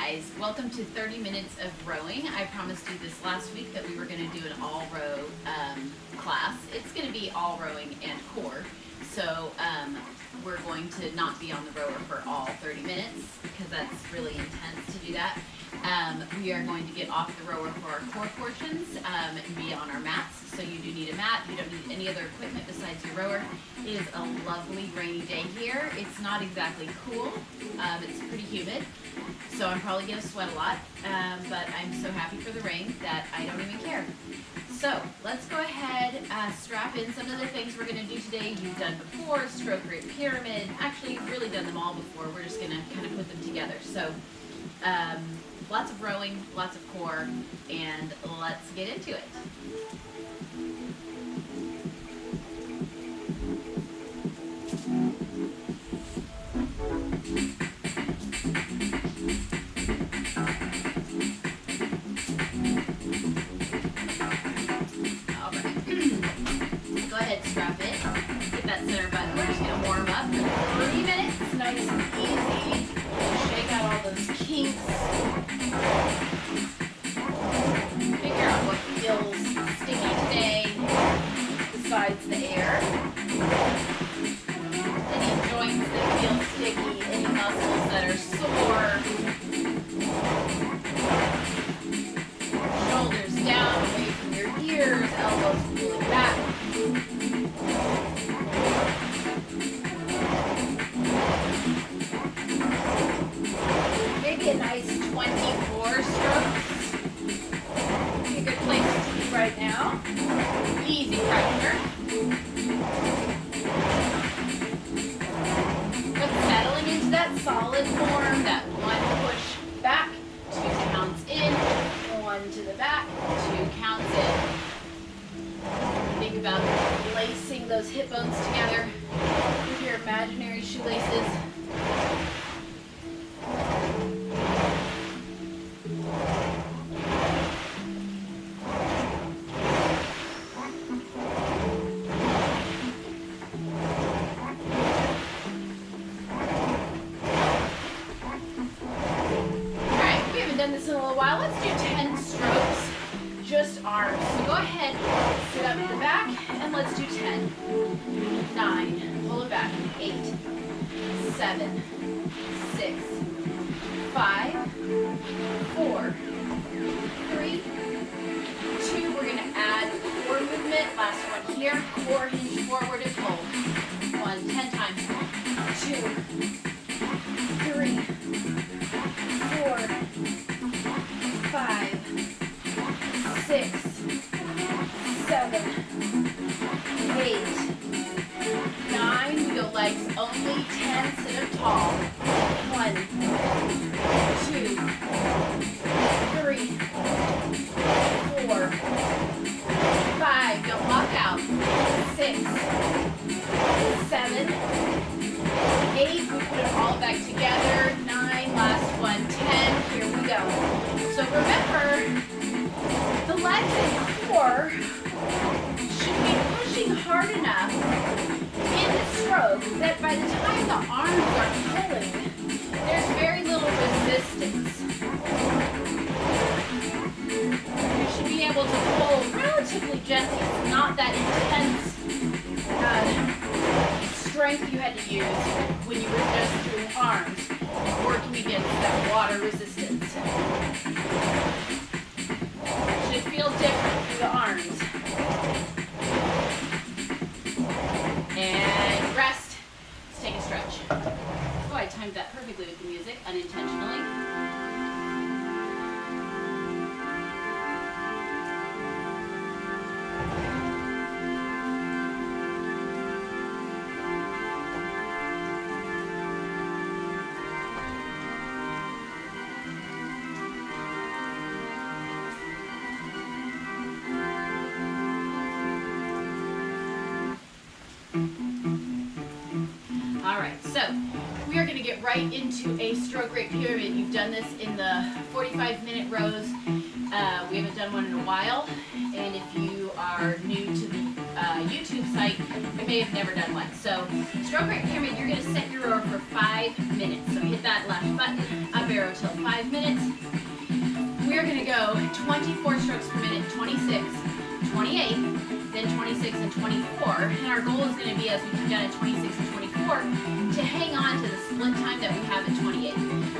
guys, welcome to 30 minutes of rowing. I promised you this last week that we were going to do an all row class. It's going to be all rowing and core, so we're going to not be on the rower for all 30 minutes because that's really intense to do that. We are going to get off the rower for our core portions and be on our mats. So you do need a mat. You don't need any other equipment besides your rower. It is a lovely rainy day here. It's not exactly cool. It's pretty humid, so I'm probably going to sweat a lot, but I'm so happy for the rain that I don't even care. So let's go ahead, strap in some of the things we're going to do today. You've done before, stroke rate pyramid. Actually, you've really done them all before. We're just going to kind of put them together. So lots of rowing, lots of core, and let's get into it. Go ahead, strap it. Get that center button. We're just going to warm up for 30 minutes. Nice and easy. Shake out all those kinks. Figure out what feels sticky today besides the air. Any joints that feel sticky, any muscles that are sore. Shoulders down, away from your ears, elbows pulling back. Maybe a nice 24 strokes. Be a good place to be right now. Easy pressure. But settling into that solid form, that one push back, 2 counts in, 1 to the back, 2 counts in. Think about lacing those hip bones together with your imaginary shoelaces. Alright, we haven't done this in a little while. Let's do 10 strokes. Just arms. So go ahead, sit up in the back, and let's do 10. 9, pull it back. 8, 7, 6, 5, 4, 3, 2. We're going to add core movement. Last one here. Core hinge forward and hold. 1, 10 times. 2, 3, 4, 5, 6, 7, 8, 9. We go legs only. 10. Sit up tall. 1, 2, 3, 4, 5. Don't lock out. 6, 7, 8. We put it all back together. 9. Last one. 10. Here we go. So remember, the legs and core should be pushing hard enough in the stroke that by the time the arms are pulling, there's very little resistance. You should be able to pull relatively gently. It's not that intense strength you had to use when you were just doing arms, working against that water resistance. It feels different through the arms. And rest. Let's take a stretch. Oh, I timed that perfectly with the music, unintentionally. Alright, so we are going to get right into a stroke rate pyramid. You've done this in the 45-minute rows. We haven't done one in a while, and if you are new to the YouTube site, you may have never done one. So stroke rate pyramid, you're going to set your rower for 5 minutes. So hit that left button, up arrow till 5 minutes. We're going to go 24 strokes per minute, 26, 28, then 26 and 24. And our goal is going to be, as we come down at 26 and 24, to hang on to the split time that we have at 28.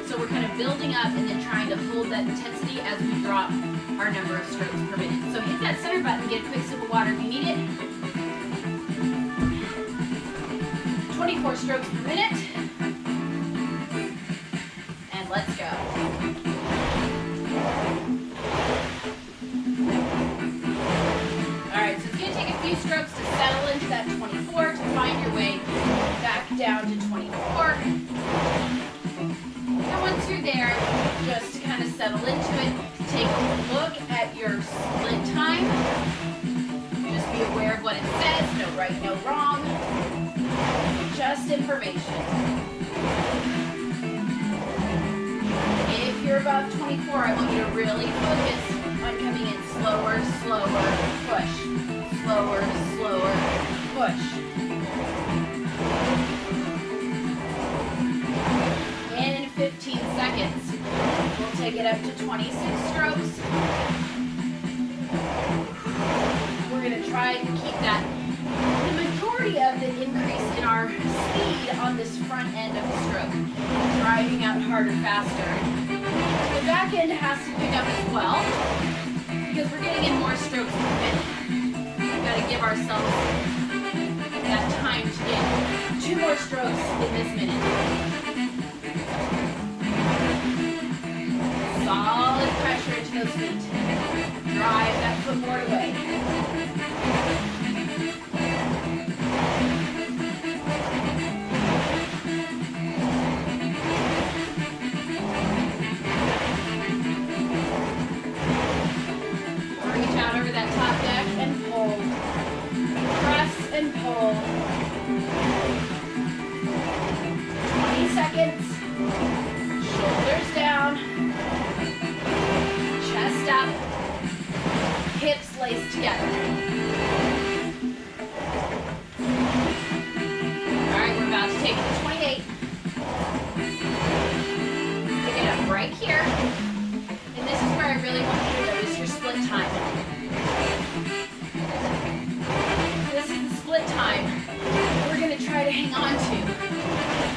So we're kind of building up and then trying to hold that intensity as we drop our number of strokes per minute. So hit that center button, get a quick sip of water if you need it. 24 strokes per minute. And let's go. Alright, so it's going to take a few strokes to settle into that 24 to find your way back down to 24. And once you're there, just to kind of settle into it, take a look at your split time. Just be aware of what it says, no right, no wrong. Just information. If you're above 24, I want you to really focus on coming in slower, slower, push. Slower, slower, push. In 15 seconds, we'll take it up to 26 strokes. We're going to try to keep that. The majority of the increase in our speed on this front end of the stroke, driving out harder, faster. The back end has to pick up as well, because we're getting in more strokes per minute. We've got to give ourselves that time to get 2 more strokes in this minute. Solid pressure into those feet. Drive that footboard away. Reach out over that top deck and pull. Press and pull. 20 seconds. Shoulders down. Chest up. Hips laced together. Alright, we're about to take it to 28. Pick it up right here. And this is where I really want you to notice your split time. This is the split time we're going to try to hang on to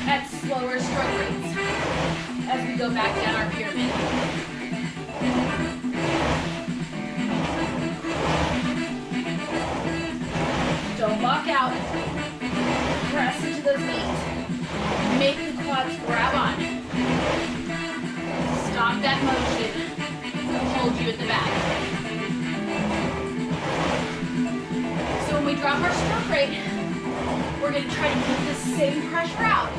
at slower stroke rates as we go back down our pyramid. Don't lock out. Press into those knees. Make the quads grab on. Stop that motion. Hold you at the back. So when we drop our stroke rate, we're going to try to keep the same pressure out.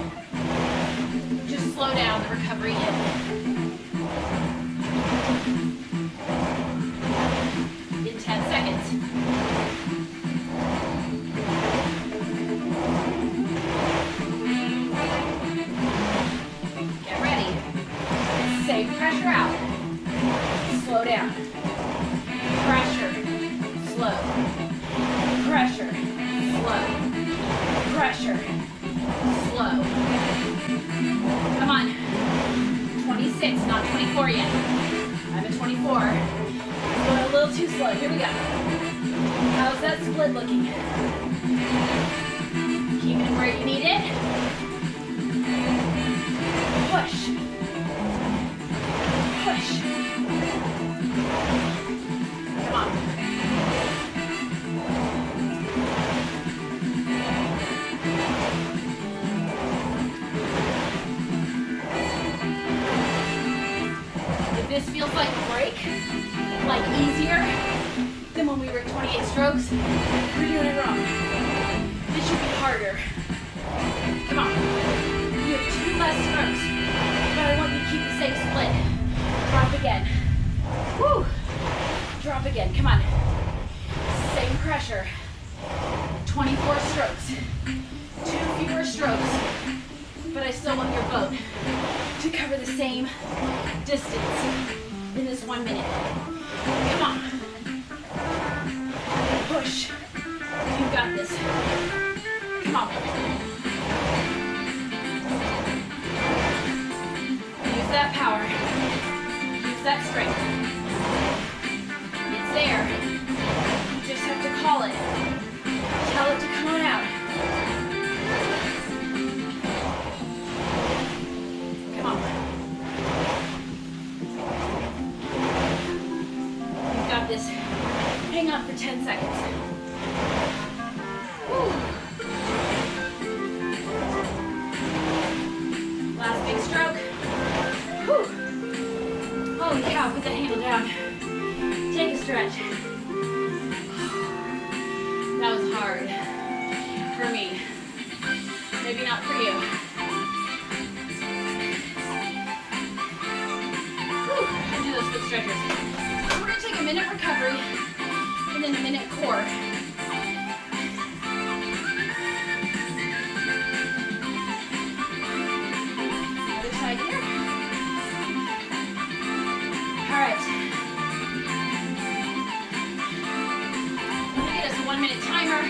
Just slow down the recovery in. In 10 seconds. Get ready. Same pressure out. Slow down. Pressure. Slow. Pressure. Slow. Pressure. Slow. Come on. 26, not 24 yet. I'm at 24. Going a little too slow. Here we go. How's that split looking? Keep it where you need it. Push. Push. Come on. If this feels like a break, like easier than when we were at 28 strokes, we're doing it wrong. This should be harder. Come on. You have 2 less strokes, but I want you to keep the same split. Drop again. Woo! Drop again. Come on. Same pressure. 24 strokes. 2 fewer strokes. But I still want your boat to cover the same distance in this 1 minute. Come on. Push. You've got this. Come on. Use that power. Use that strength. It's there. You just have to call it. Tell it to come on out. Come on. You've got this. Hang on for 10 seconds. Woo. Last big stroke. Whew. Holy cow, put that handle down. Take a stretch. That was hard for me. Maybe not for you. Whew. Do those good stretches. So we're going to take a minute recovery and then a minute core. Other side here. All right. I'm going to get us a 1 minute timer.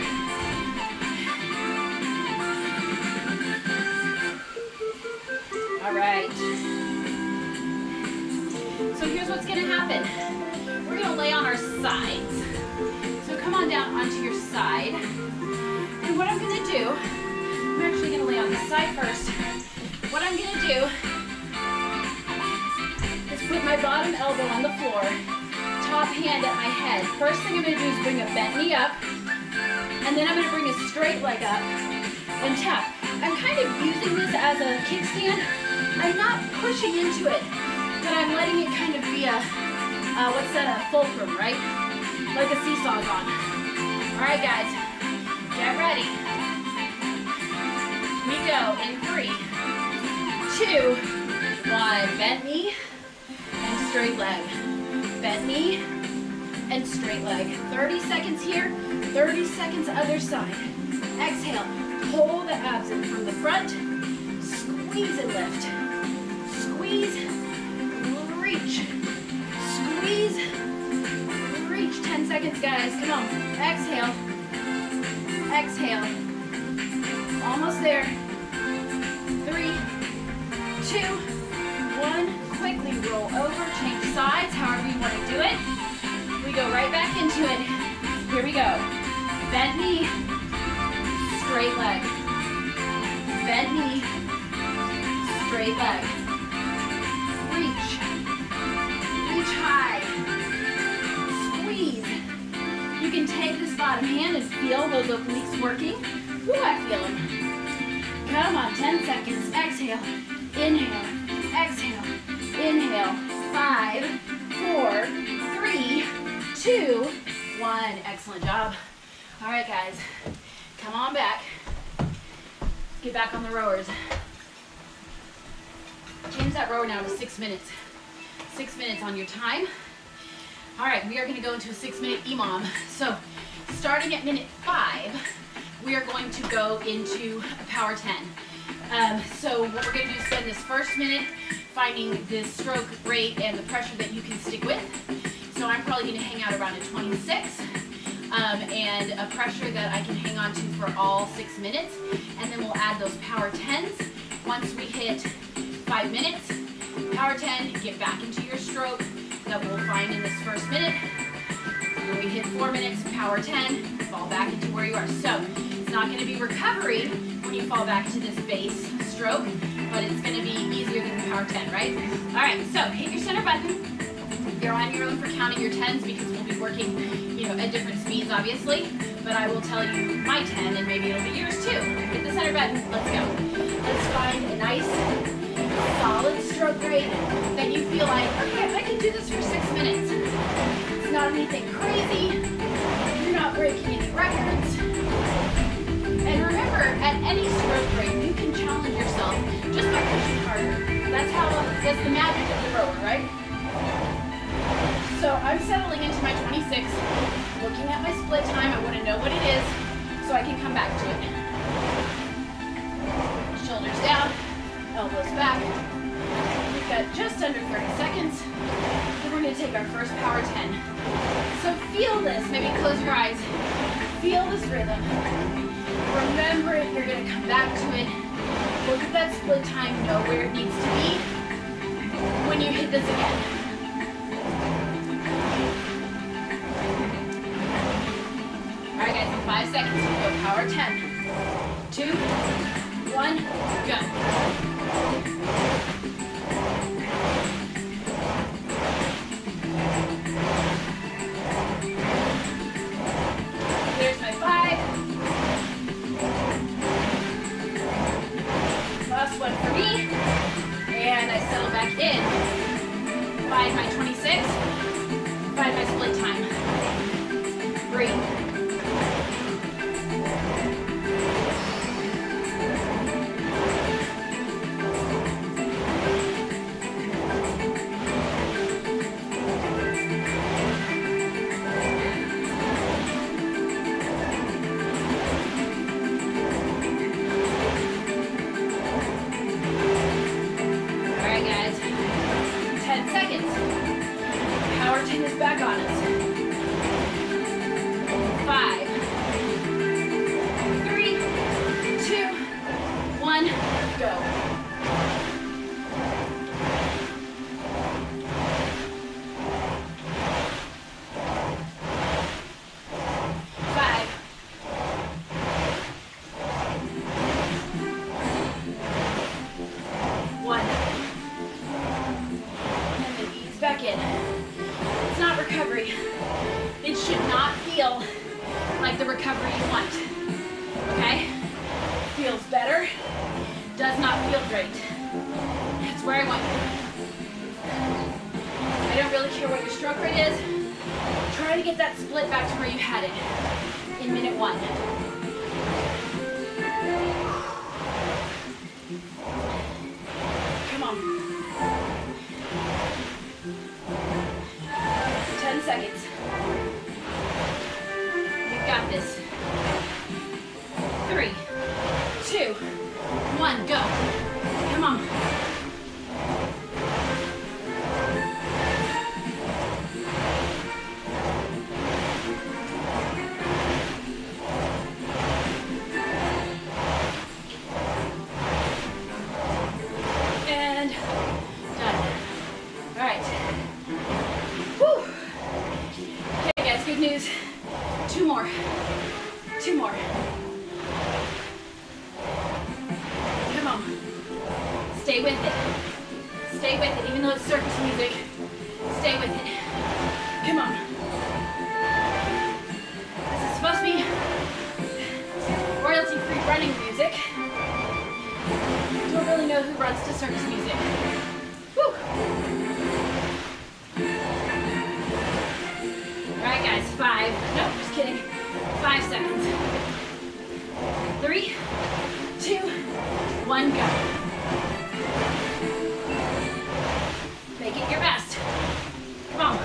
All right. So here's what's going to happen. We're going to lay on our sides. So come on down onto your side. And what I'm going to do, I'm actually going to lay on this side first. What I'm going to do is put my bottom elbow on the floor, top hand at my head. First thing I'm going to do is bring a bent knee up, and then I'm going to bring a straight leg up and tap. I'm kind of using this as a kickstand. I'm not pushing into it, but I'm letting it kind of be a, what's that, a fulcrum, right? Like a seesaw's on. All right, guys, get ready. We go in 3, 2, 1. Bent knee and straight leg. Bent knee and straight leg. 30 seconds here, 30 seconds other side. Exhale, pull the abs in from the front. Squeeze and lift. Squeeze, reach. Squeeze, reach. 10 seconds, guys. Come on. Exhale. Exhale. Almost there. 3, 2, 1. Quickly roll over. Change sides, however you want to do it. We go right back into it. Here we go. Bent knee, straight leg. Bent knee, straight leg. Reach. Reach high. Squeeze. You can take this bottom hand and feel those obliques working. Ooh, I feel them. Come on, 10 seconds. Exhale. Inhale. Exhale. Inhale. 5, 4, 3, 2, 1. Excellent job. All right, guys. Come on back. Get back on the rowers. Change that rower now to 6 minutes. 6 minutes on your time. All right, we are going to go into a 6-minute EMOM. So starting at minute 5, we are going to go into a power 10. So what we're going to do is spend this first minute finding the stroke rate and the pressure that you can stick with. So I'm probably going to hang out around a 26 and a pressure that I can hang on to for all 6 minutes. And then we'll add those power 10s. Once we hit 5 minutes, power 10, get back into your stroke that we'll find in this first minute. When we hit 4 minutes, power 10, fall back into where you are. So it's not going to be recovery when you fall back to this base stroke, but it's going to be easier than the power 10, right? All right, so hit your center button. You're on your own for counting your 10s because we'll be working, at different speeds, obviously. But I will tell you my 10, and maybe it'll be yours too. Hit the center button. Let's go. Let's find a nice, solid stroke rate that you feel like, okay, I can do this for 6 minutes. It's not anything crazy. You're not breaking any records. And remember, at any stroke rate, you can challenge yourself just by pushing harder. That's the magic of the rower, right? So I'm settling into my 26, looking at my split time. I want to know what it is so I can come back to it. Shoulders down, elbows back. We've got just under 30 seconds. Then we're going to take our first power 10. So feel this. Maybe close your eyes. Feel this rhythm. Remember it. You're going to come back to it. Look at that split time. Know where it needs to be. when you hit this again. All right, guys, in 5 seconds, we go power 10, 2, 1, go. There's my 5. Last one for me. And I settle back in. 5 my 26. 5 my split time. Breathe. Back on us. 5, 3, 2, 1, go. 5, 1, and then ease back in. Not recovery. It should not feel like the recovery you want. Okay? Feels better. Does not feel great. That's where I want you. I don't really care what your stroke rate is. Try to get that split back to where you had it in minute 1. Come on. 10 seconds. You've got this. 3, 2, 1, go. Come on. And done. All right. Whew. Okay, guys, good news. 2 more. 2 more. Come on. Stay with it. Stay with it, even though it's circus music. Stay with it. Come on. This is supposed to be royalty-free running music. Don't really know who runs to circus music. Whew. All right, guys, 5. No, just kidding. 5 seconds. 3, 2, 1, go. Make it your best. Come on.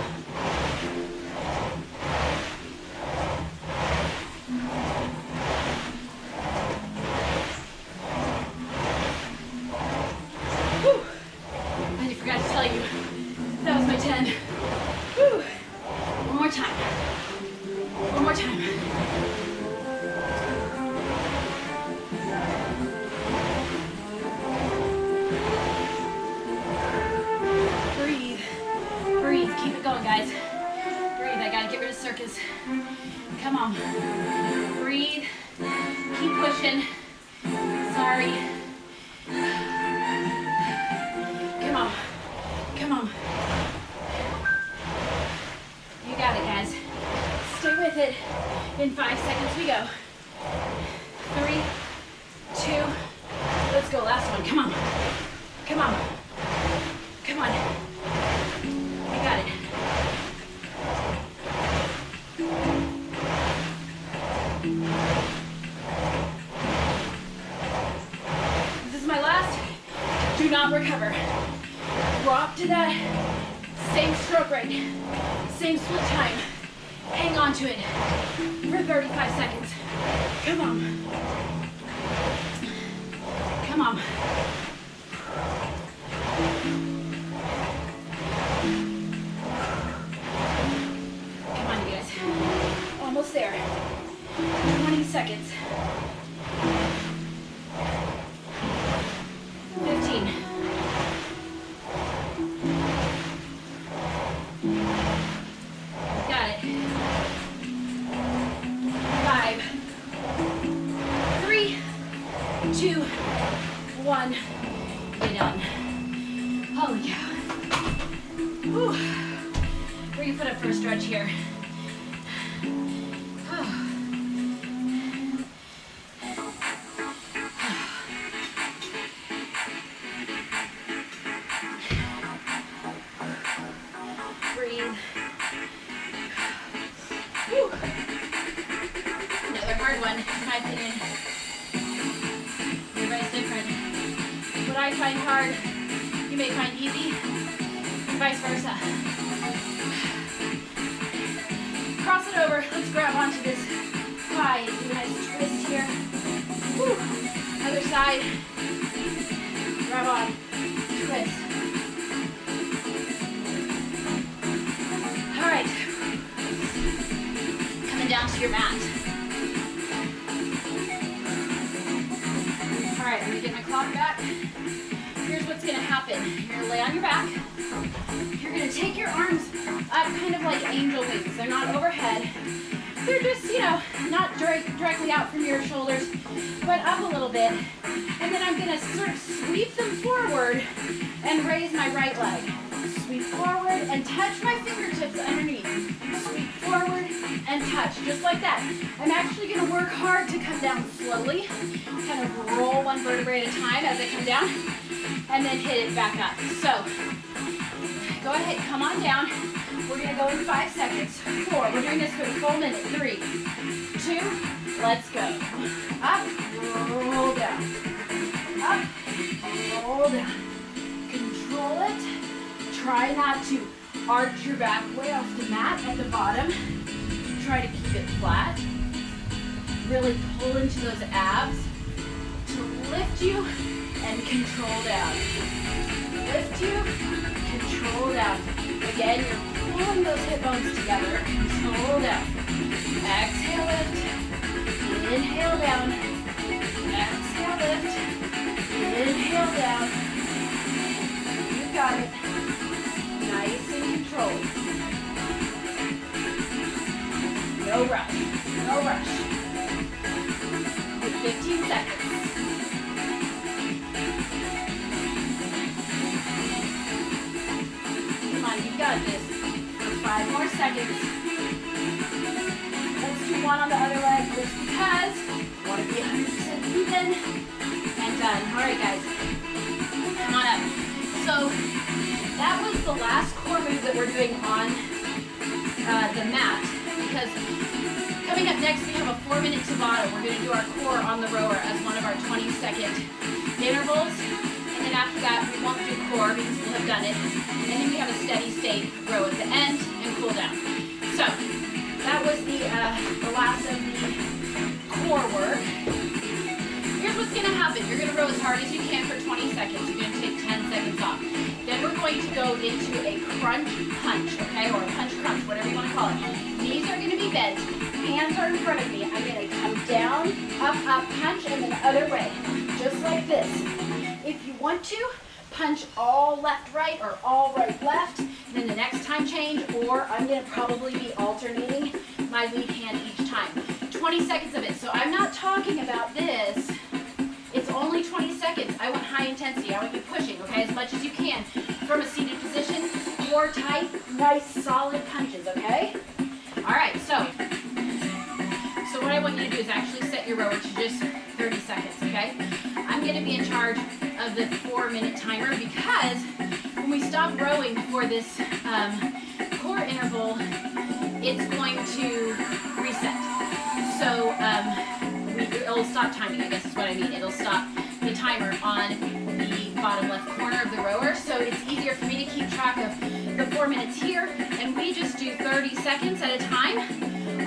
Whew. I forgot to tell you, that was my 10. Whew. One more time. One more time. Breathe. Breathe. Keep it going, guys. Breathe. I gotta get rid of circus. Come on. Breathe. Keep pushing. Sorry. Come on. Come on. You got it, guys. Stay with it. In 5 seconds we go. 3, 2, let's go. Last one. Come on. Come on. Come on. You got it. This is my last. Do not recover. Drop to that same stroke rate, same split time. Hang on to it for 35 seconds. Come on. Come on. Come on, you guys. Almost there. 20 seconds. 15. cow. Whew. Bring your foot up for a stretch here. Breathe. Whew. Another hard one, in my opinion. Everybody's different. What I find hard, you may find easy, and vice versa. Cross it over. Let's grab onto this thigh and do a nice twist here. Whew. Other side. Grab on. Twist. All right. Coming down to your mat. All right, I'm gonna get my clock back. Here's what's gonna happen. You're gonna lay on your back. You're gonna take your arms up kind of like angel wings. They're not overhead. They're just, not directly out from your shoulders, but up a little bit. And then I'm gonna sort of sweep them forward and raise my right leg. Sweep forward and touch my fingertips underneath. Sweep forward and touch, just like that. I'm actually gonna work hard to come down slowly, kind of roll one vertebrae at a time as I come down, and then hit it back up. So, go ahead, come on down. We're gonna go in 5 seconds. 4, we're doing this for the full minute. 3, 2, let's go. Up, roll down. Up, roll down. Control it. Try not to arch your back way off the mat at the bottom. Try to keep it flat. Really pull into those abs to lift you and control down. Lift you, control down. Again, you're pulling those hip bones together. Control down. Exhale, lift. Inhale down. Exhale, lift. Inhale down. You got it. Nice and controlled. No rush. No rush. With 15 seconds. Come on, you got this. For 5 more seconds. Let's do one on the other leg just because I want to be 100% even. And done. All right, guys. Come on up. So that was the last core move that we're doing on the mat, because coming up next we have a 4-minute Tabata. We're going to do our core on the rower as one of our 20-second intervals, and then after that we won't do core because we'll have done it, and then we have a steady state row at the end and cool down. So that was the last of the core work. Here's what's going to happen. You're going to row as hard as you can for 20 seconds. You're going to take 10 seconds off. Then we're going to go into a crunch punch, okay? Or a punch crunch, whatever you want to call it. Knees are going to be bent. Hands are in front of me. I'm going to come down, up, up, punch, and then the other way. Just like this. If you want to, punch all left, right, or all right, left. And then the next time change, or I'm going to probably be alternating my lead hand each time. 20 seconds of it. So I'm not talking about this. It's only 20 seconds. I want high intensity. I want you pushing, okay, as much as you can. From a seated position, core tight, nice, solid punches, okay? All right, so what I want you to do is actually set your rower to just 30 seconds, okay? I'm going to be in charge of the 4-minute timer because when we stop rowing for this core interval, it's going to reset. So it'll stop timing, I guess is what I mean. It'll stop the timer on the bottom left corner of the rower, so it's easier for me to keep track of the 4 minutes here, and we just do 30 seconds at a time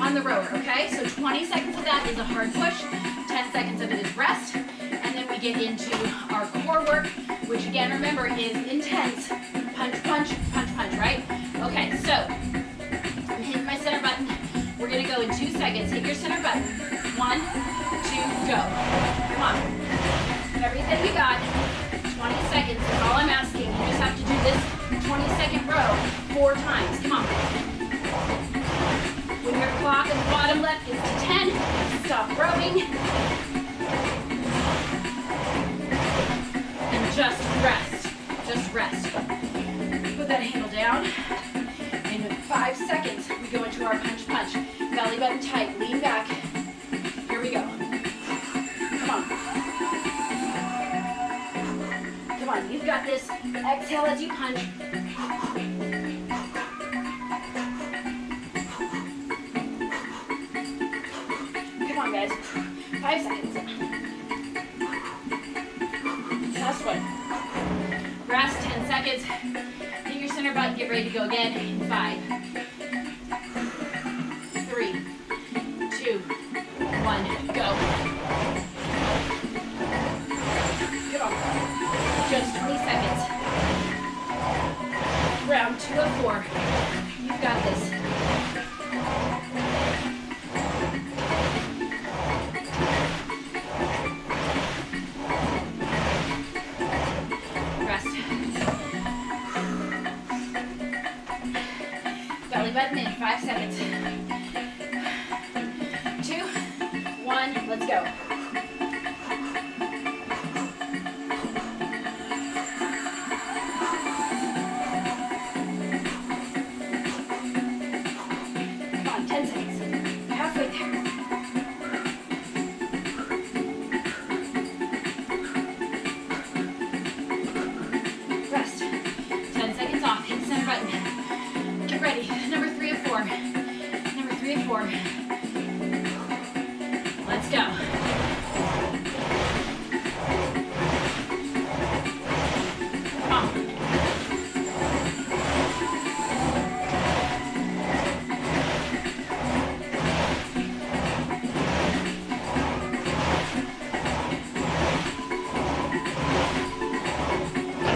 on the rower, okay? So 20 seconds of that is a hard push, 10 seconds of it is rest, and then we get into our core work, which again, remember, is intense. Punch, punch, punch, punch, right? Okay, so I'm hitting my center button. We're gonna go in 2 seconds. Hit your center button. 1, 2, go. Come on. Everything you got. 20 seconds is all I'm asking. You just have to do this 20-second row 4 times. Come on. When your clock at the bottom left gets to 10, stop rowing. And just rest. Just rest. put that handle down. In 5 seconds, we go into our punch punch. Belly button tight, lean back. Here we go. Come on. Come on, you've got this. Exhale as you punch. Come on, guys. 5 seconds. Last one. Rest 10 seconds. Hit your center button, get ready to go again in 5, 3, 2, 1, go. Come on. Just 20 seconds. Round 2 of 4. You've got this. Button in 5 seconds. 2, 1, let's go. Come on, 10 seconds. Halfway there. Rest. 10 seconds off. Hit the center button. Get ready. Number 3 of 4. Number 3 of 4. Let's go. Come on.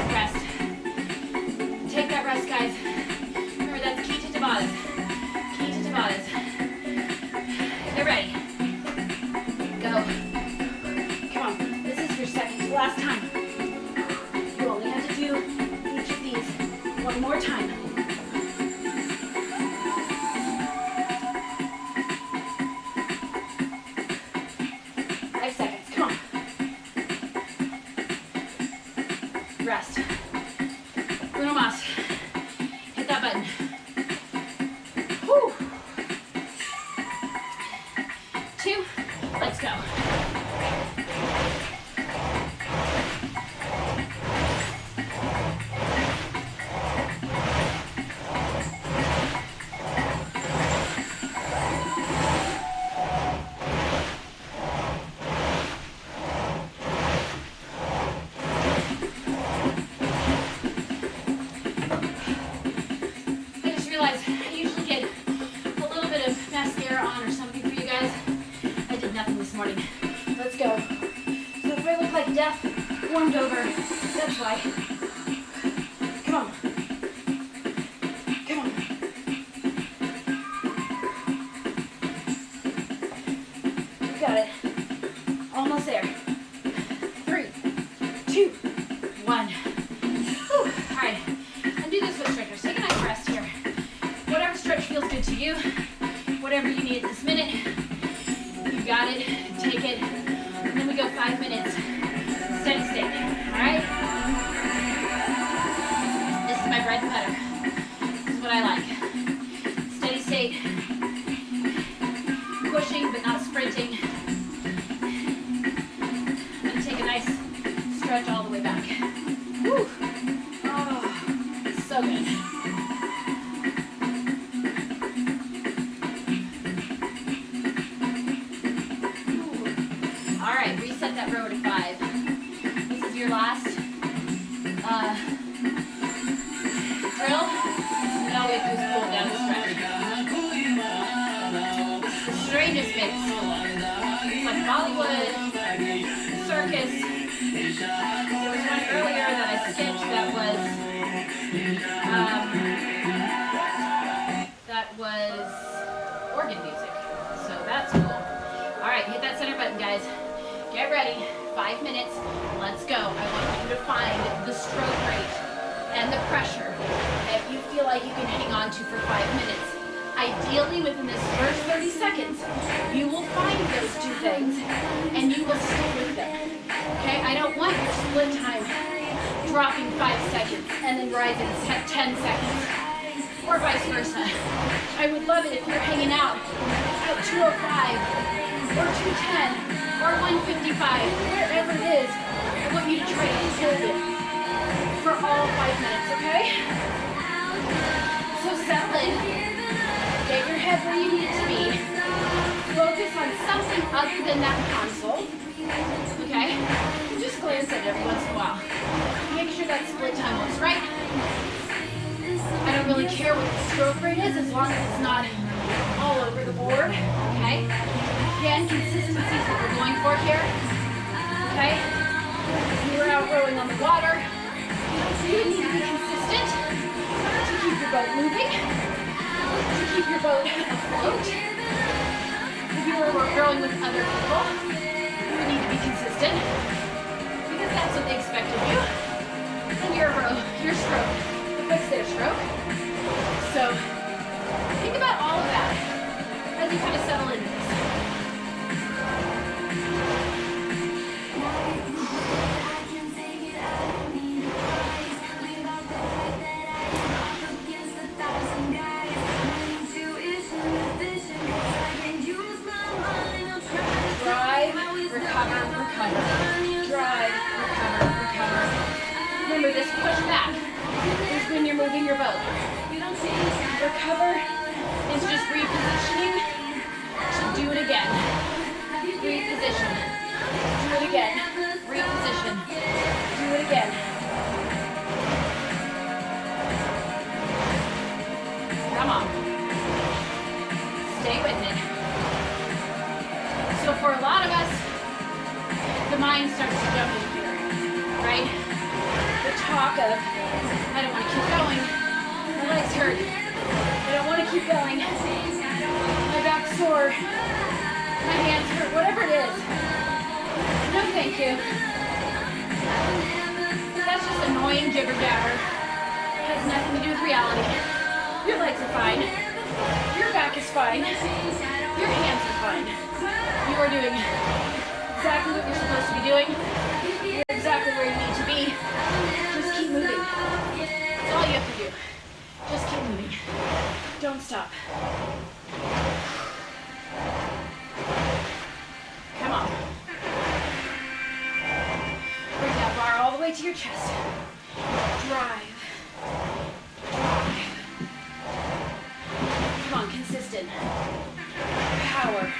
Rest. Take that rest, guys. Key to Tabatas. Get ready. Go. Come on. This is your second to last time. You only have to do each of these one more time. Five seconds. Come on. Rest. Uno más. Hit that button. Woo. 2, let's go. I just realized I usually get a little bit of mascara on or something for you guys. I did nothing this morning. Let's go. So if I look like death, warmed over, that's why. Come on. Come on. You got it. Almost there. 3, 2, 1. Whew. All right. Undo this foot stretchers. Take a nice rest here. Whatever stretch feels good to you, whatever you need at this minute, you got it, take it, and then we go 5 minutes, steady state, all right? This is my bread and butter. This is what I like. Steady state, pushing but not sprinting. I'm gonna take a nice stretch all the way back. Whew. Oh, so good. Reset that row to 5. This is your last drill. And all we have to do is pull down the stretch. The strangest mix. It's like Bollywood, circus. There was one earlier that I skipped that was organ music. So that's cool. All right, hit that center button, guys. Get ready, 5 minutes, let's go. I want you to find the stroke rate and the pressure that you feel like you can hang on to for 5 minutes. Ideally, within this first 30 seconds, you will find those 2 things and you will stick with them. Okay, I don't want your split time dropping 5 seconds, and then rising 10 seconds, or vice versa. I would love it if you're hanging out at 205, or 210, or 155, wherever it is. I want you to try to hold it for all 5 minutes, okay? So settle in, get your head where you need it to be, focus on something other than that console, okay? And just glance at it every once in a while. Make sure that split time looks right. I don't really care what the stroke rate is as long as it's not all over the board, okay? Again, consistency is what we're going for here, okay? You were out rowing on the water. You need to be consistent to keep your boat moving, to keep your boat afloat. If you were rowing with other people, you would need to be consistent because that's what they expect of you. And your stroke affects their stroke. So think about all of that as you kind of settle into this. Drive, recover. Remember this push back is when you're moving your boat. Recover is just repositioning to do it again. Reposition. Do it again. Reposition. Do it again. Come on. Stay with it. So for a lot of us, the mind starts to jump in here, right? The talk of, I don't want to keep going, my legs hurt, I don't want to keep going, my back's sore, my hands hurt, whatever it is. No thank you. That's just annoying jibber jabber. It has nothing to do with reality. Your legs are fine. Your back is fine. Your hands are fine. You are doing exactly what you're supposed to be doing. You're exactly where you need to be. Just keep moving. That's all you have to do. Just keep moving. Don't stop. Come on. Bring that bar all the way to your chest. Drive. Come on, consistent. Power.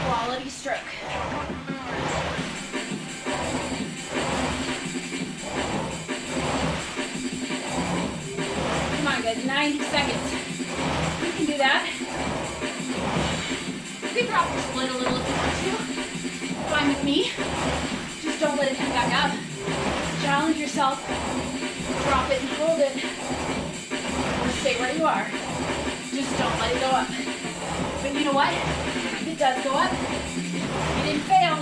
Quality stroke. Come on guys, 90 seconds. You can do that. You can drop your split a little if you want to. Fine with me. Just don't let it come back up. Challenge yourself. Drop it and hold it. Or stay where you are. Just don't let it go up. But you know what? If it does go up, you didn't fail.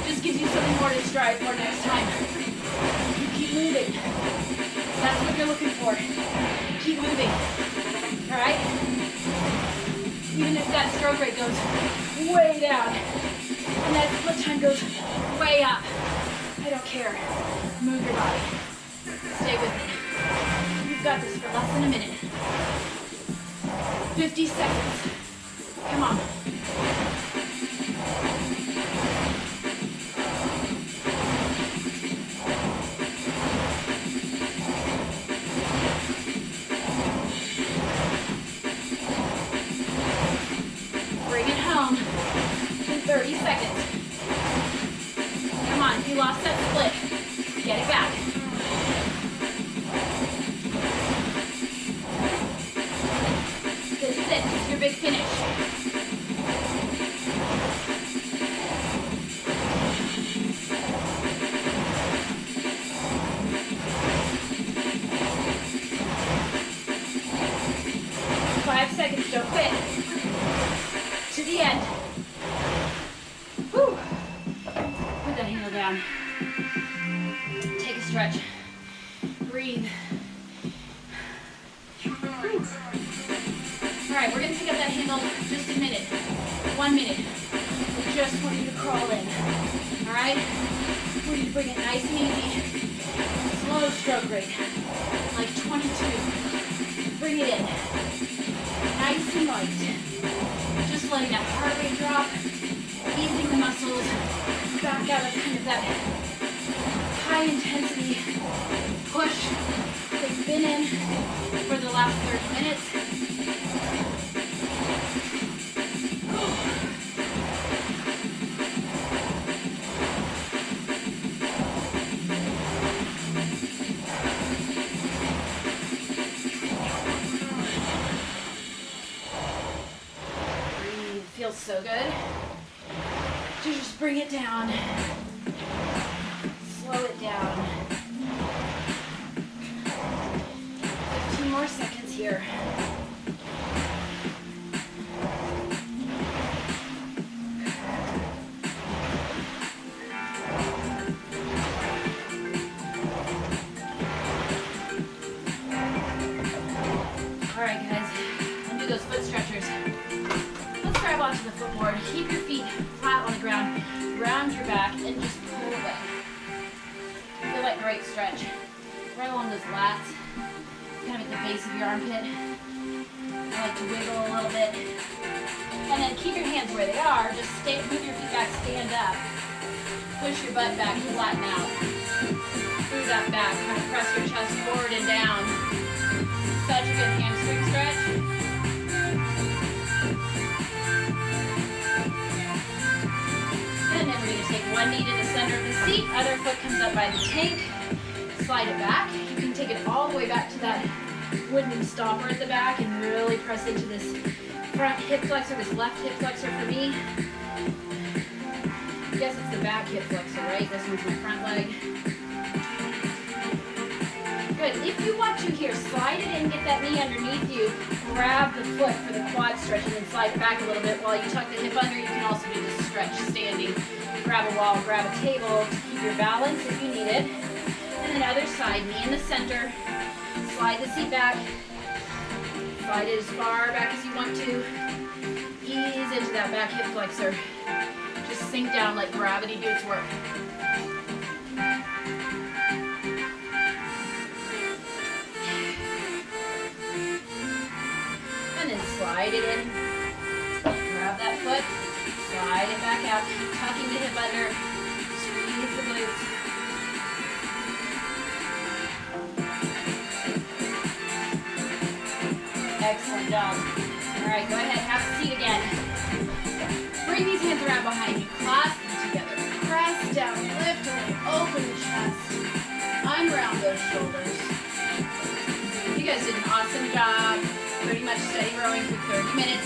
Just gives you something more to strive for next time. You keep moving. That's what you're looking for. Keep moving. Alright? Even if that stroke rate goes way down and that split time goes way up, I don't care. Move your body. Stay with me. You've got this for less than a minute. 50 seconds. Come on. Bring it home in 30 seconds. Come on, if you lost that split, get it back. This is it. This is your big finish. Seconds, don't quit. To the end. Whew. Put that heel down. Take a stretch. Breathe. Alright, we're going to pick up that handle just a minute. 1 minute. We just want you to crawl in. right? We need to bring it nice and easy. Slow stroke rate, like 22. Bring it in. Nice and light. Just letting that heart rate drop, easing the muscles back out of kind of that high intensity push they've been in for the last 30 minutes. Breathe, feels so good. Just bring it down. Slow it down. 15 more seconds here. Alright guys, undo those foot stretchers. Let's grab onto the footboard. Keep your feet flat on the ground. Round your back and just pull away. Feel that great stretch. Right along those lats, kind of at the base of your armpit. I like to wiggle a little bit. And then keep your hands where they are. Just move your feet back, stand up. Push your butt back, flatten out. Through that back, kind of press your chest forward and down. Such a good hamstring stretch. And then we're going to take one knee to the center of the seat, other foot comes up by the tank, slide it back. You can take it all the way back to that wooden stopper at the back and really press into this front hip flexor, this left hip flexor for me. I guess it's the back hip flexor, right? This one's my front leg. Good. If you want to here, slide it in, get that knee underneath you, grab the foot for the quad stretch, and then slide it back a little bit. While you tuck the hip under, you can also do this stretch standing. Grab a wall, grab a table to keep your balance if you need it. And then other side, knee in the center. Slide the seat back. Slide it as far back as you want to. Ease into that back hip flexor. Just sink down, let gravity do its work. And then slide it in. Grab that foot. Slide it back out. Keep tucking the hip under. Squeeze the glutes. Excellent job. All right, go ahead, have a seat again. Bring these hands around behind you. Clasp them together. Press down, lift away, open the chest. Unround those shoulders. You guys did an awesome job. Pretty much steady rowing for 30 minutes.